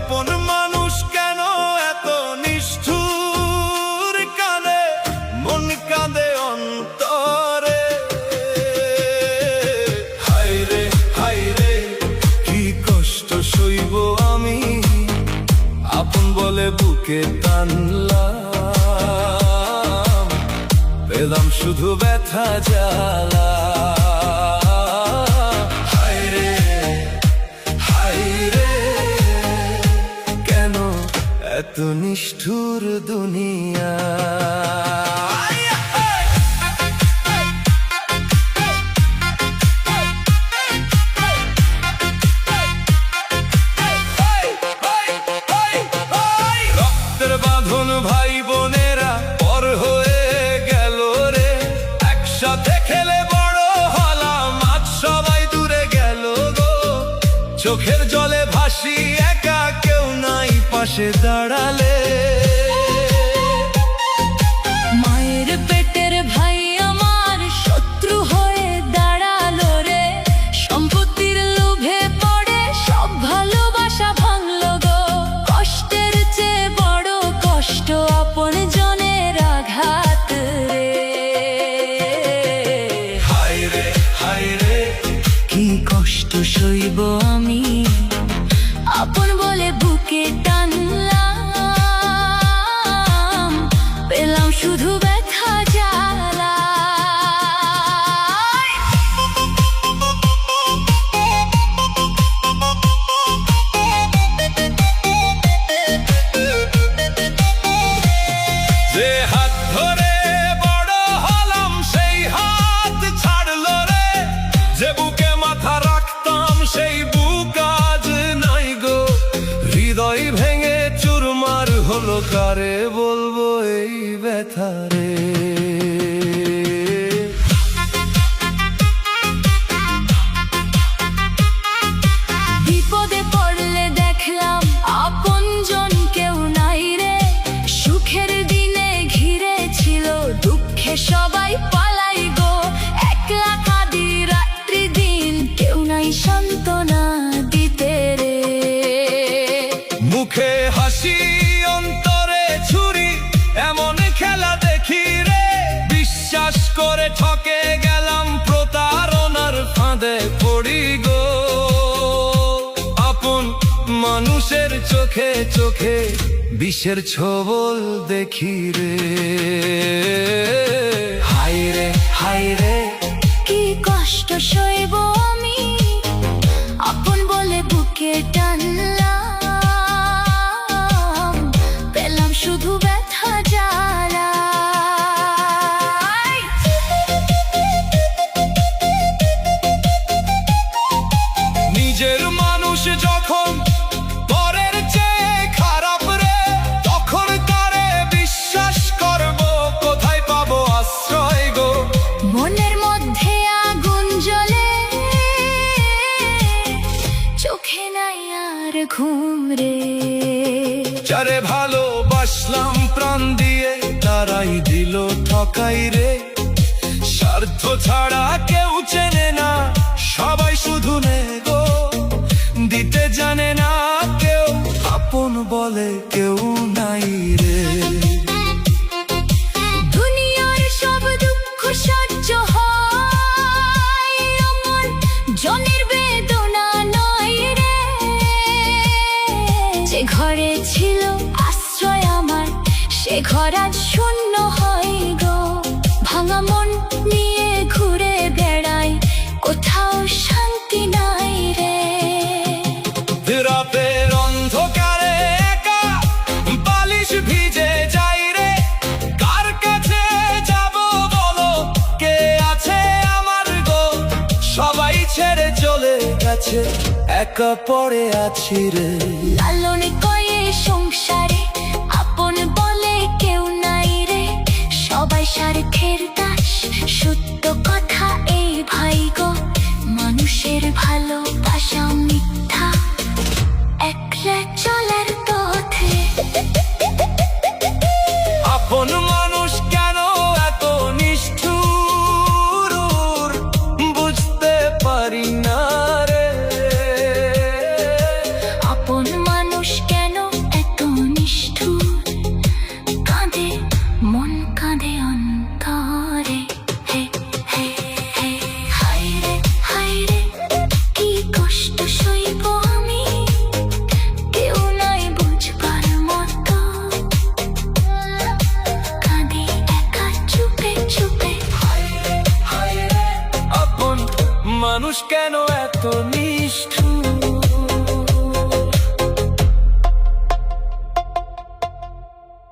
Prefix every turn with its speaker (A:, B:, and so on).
A: আপন মানুষ কেন এত নিষ্ঠুর, কাঁদে মন কাঁদে অন্তরে। হায় রে কি কষ্ট সইব আমি, আপন বলে বুকে টানলাম, পেলাম শুধু ব্যথা জ্বালা। এত নিষ্ঠুর দুনিয়া। রক্তের বাঁধন ভাই বোনেরা পর হয়ে গেল রে, একসাথে খেলে বড় হলাম আজ সবাই দূরে গেল গো। চোখের জলে ভাসি একা, কেউ নাই পাশে দাঁড়ালে।
B: মায়ের পেটের ভাই আমার শত্রু হয়ে দাঁড়ালো রে, সম্পত্তির লোভে পড়ে সব ভালোবাসা ভাঙলো গো। কষ্টের চেয়ে বড় কষ্ট আপন জনের আঘাত রে।
A: হায় রে
B: কি কষ্ট সইব আমি, আপন বলে বুকে টানলাম, পেলাম শুধু ব্যথা জ্বালা।
A: যে হাত ধরে বড় হলাম সেই হাত ছাড়লো রে, যে বুকে মাথা রাখতাম সেই বুক আজ নাই গো। হৃদয় ভেঙে চুরমার হলো, কারে বলবো এই ব্যথা রে।
B: বিপদে পড়লে দেখলাম আপনজন কেউ নাই রে, সুখের দিনে ঘিরে ছিল দুঃখে সবাই পালাই গো। একলা কাঁদি রাত্রি দিন, কেউ নাই সান্ত্বনা দিতে রে।
A: মুখে হাসি অন্তরে ছুরি, এমন খেলা দেখি রে। বিশ্বাস করে ঠকে গেলাম, প্রতারণার ফাঁদে পড়ি গো। আপন মানুষের চোখে চোখে বিষের ছোবল দেখি রে। হায় রে
B: কি কষ্ট সইব আমি, আপন বলে বুকে টানলাম, পেলাম শুধু ব্যথা জ্বালা।
A: নিজের মানুষ যখন পরের চেয়ে খারাপ রে, তখন তারে বিশ্বাস করব, কোথায় পাবো আশ্রয় গো।
B: মনের মধ্যে আগুন জ্বলে, চোখে নাই আর ঘুম রে।
A: যারে ভালোবাসলাম প্রাণ দিয়ে, তারাই দিল ঠকাই রে। স্বার্থ ছাড়া কেউ চেনে না, সবাই শুধু নেগো। দিতে জানে না কেউ, আপন বলে কেউ নাই রে।
B: দুনিয়ার সব দুঃখ সহ্য হয়, আমার জনের বেদনা নয় রে। যে ঘরে ছিল আশ্রয় আমার, সে ঘর আজ শূন্য হয় গো। ভাঙা মন নিয়ে ঘুরে বেড়াই, কোথাও শান্তি নাই রে।
A: রাতের অন্ধকারে একা বালিশ ভিজে যাই রে, কার কাছে যাব বলো, কে আছে আমার গো। সবাই ছেড়ে চলে গেছে, একা পড়ে আছি রে।
B: লালন কয়ে সংসারে আপন বলে কেউ নাই রে, সবাই স্বার্থের দাস, সত্য কথা এই ভাই গো। মানুষের ভালোবাসা মিথ্যা, একলা চলার পথে।
A: আপন মানুষ কেন এত নিষ্ঠুর, বুঝতে পারি না রে।
B: আপন মানুষ কেন নিষ্ঠুর